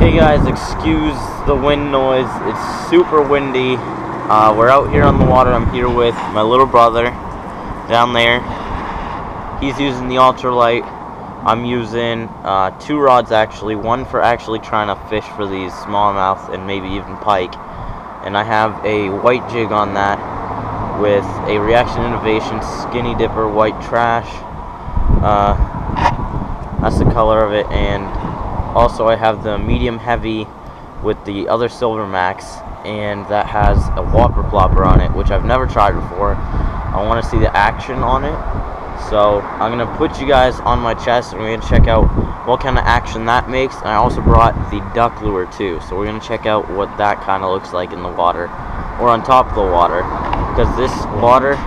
Hey guys, excuse the wind noise. It's super windy. We're out here on the water. I'm here with my little brother down there. He's using the ultralight. I'm using 2 rods actually. One for actually trying to fish for these smallmouth and maybe even pike. And I have a white jig on that with a Reaction Innovation Skinny Dipper white trash. That's the color of it. And also I have the medium heavy with the other Silver Max, and that has a whopper plopper on it, which I've never tried before. I want to see the action on it, so I'm going to put you guys on my chest and we're going to check out what kind of action that makes. And I also brought the duck lure too, so we're going to check out what that kind of looks like in the water, or on top of the water, because this water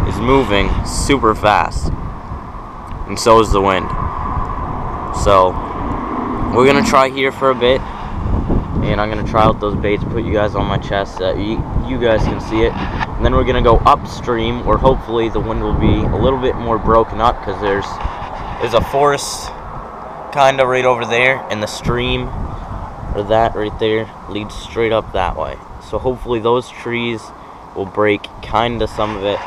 is moving super fast, and so is the wind. So we're going to try here for a bit, and I'm going to try out those baits, put you guys on my chest so that you guys can see it. And then we're going to go upstream, where hopefully the wind will be a little bit more broken up, because there's a forest kind of right over there, and the stream, or that right there, leads straight up that way. So hopefully those trees will break kind of some of it.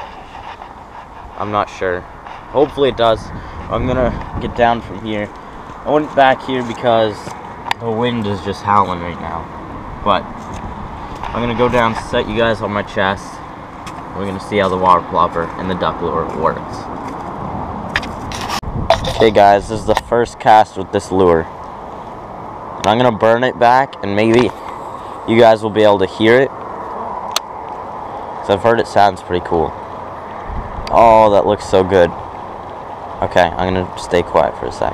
I'm not sure. Hopefully it does. I'm going to get down from here. I went back here because the wind is just howling right now. But I'm going to go down, set you guys on my chest. We're going to see how the water plopper and the duck lure works. Okay guys, this is the first cast with this lure. And I'm going to burn it back, and maybe you guys will be able to hear it, because I've heard it sounds pretty cool. Oh, that looks so good. Okay, I'm going to stay quiet for a sec.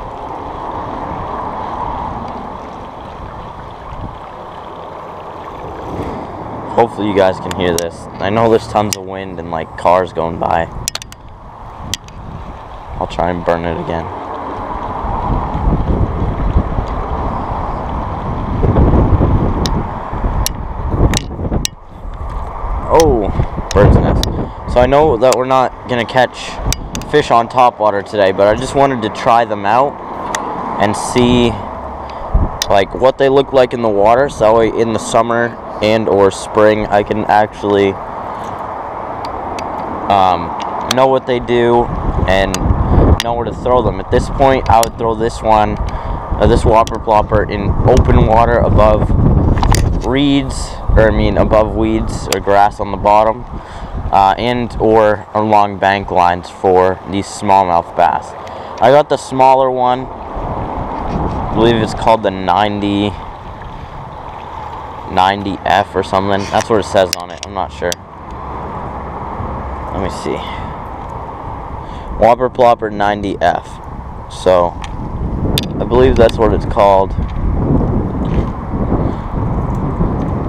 Hopefully you guys can hear this. I know there's tons of wind and like cars going by. I'll try and burn it again. Oh, bird's nest. So I know that we're not gonna catch fish on top water today, but I just wanted to try them out and see like what they look like in the water, so in the summer and or spring I can actually know what they do and know where to throw them. At this point I would throw this one, this whopper plopper, in open water above reeds, or above weeds or grass on the bottom, and or along bank lines for these smallmouth bass. I got the smaller one, I believe it's called the 90F or something. That's what it says on it. I'm not sure. Let me see. Whopper plopper 90F. So I believe that's what it's called.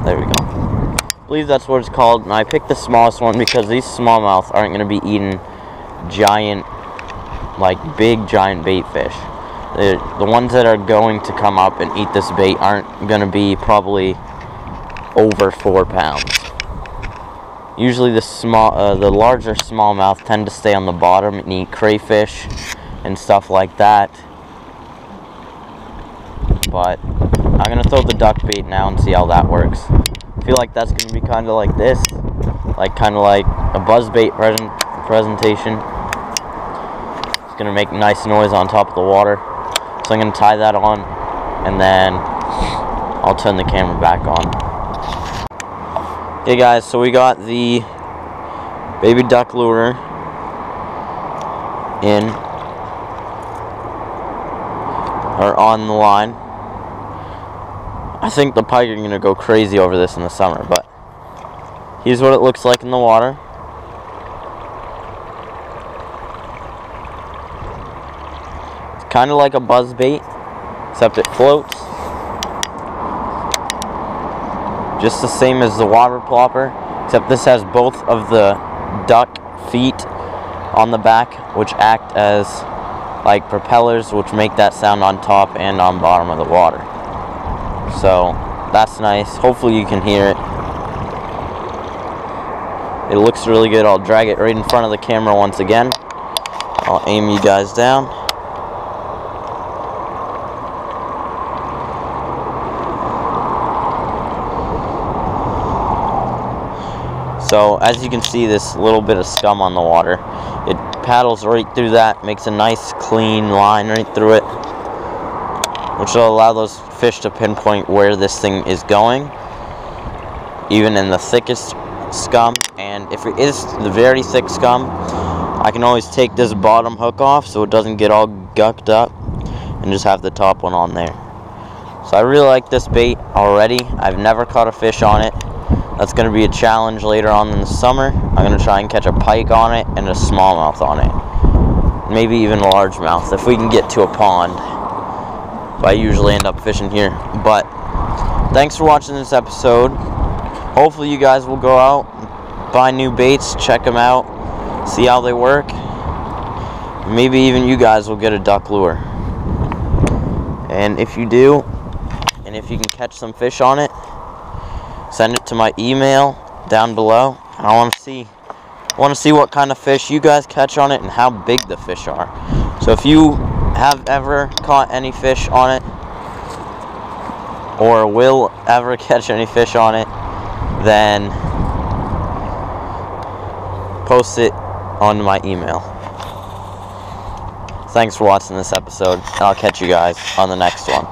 There we go. I believe that's what it's called. And I picked the smallest one because these smallmouth aren't going to be eating giant, like big giant bait fish. The ones that are going to come up and eat this bait aren't going to be probably over 4 pounds. Usually the larger smallmouth tend to stay on the bottom and eat crayfish and stuff like that. But I'm gonna throw the duck bait now and see how that works. I feel like that's gonna be kind of like this, kind of like a buzz bait presentation. It's gonna make nice noise on top of the water. So I'm gonna tie that on, and then I'll turn the camera back on. Okay guys, so we got the baby duck lure in, or on the line. I think the pike are going to go crazy over this in the summer, but here's what it looks like in the water. It's kind of like a buzz bait, except it floats. Just the same as the water plopper, except this has both of the duck feet on the back, which act as like propellers, which make that sound on top and on bottom of the water. So that's nice. Hopefully you can hear it. It looks really good. I'll drag it right in front of the camera once again. I'll aim you guys down. So as you can see, this little bit of scum on the water, it paddles right through that, makes a nice clean line right through it, which will allow those fish to pinpoint where this thing is going, even in the thickest scum. And if it is the very thick scum, I can always take this bottom hook off so it doesn't get all gucked up, and just have the top one on there. So I really like this bait already. I've never caught a fish on it. That's going to be a challenge later on in the summer. I'm going to try and catch a pike on it and a smallmouth on it. Maybe even a largemouth if we can get to a pond. But I usually end up fishing here. But thanks for watching this episode. Hopefully you guys will go out, buy new baits, check them out, see how they work. Maybe even you guys will get a duck lure. And if you do, and if you can catch some fish on it, send it to my email down below. I want to see what kind of fish you guys catch on it and how big the fish are. So if you have ever caught any fish on it, or will ever catch any fish on it, then post it on my email. Thanks for watching this episode, and I'll catch you guys on the next one.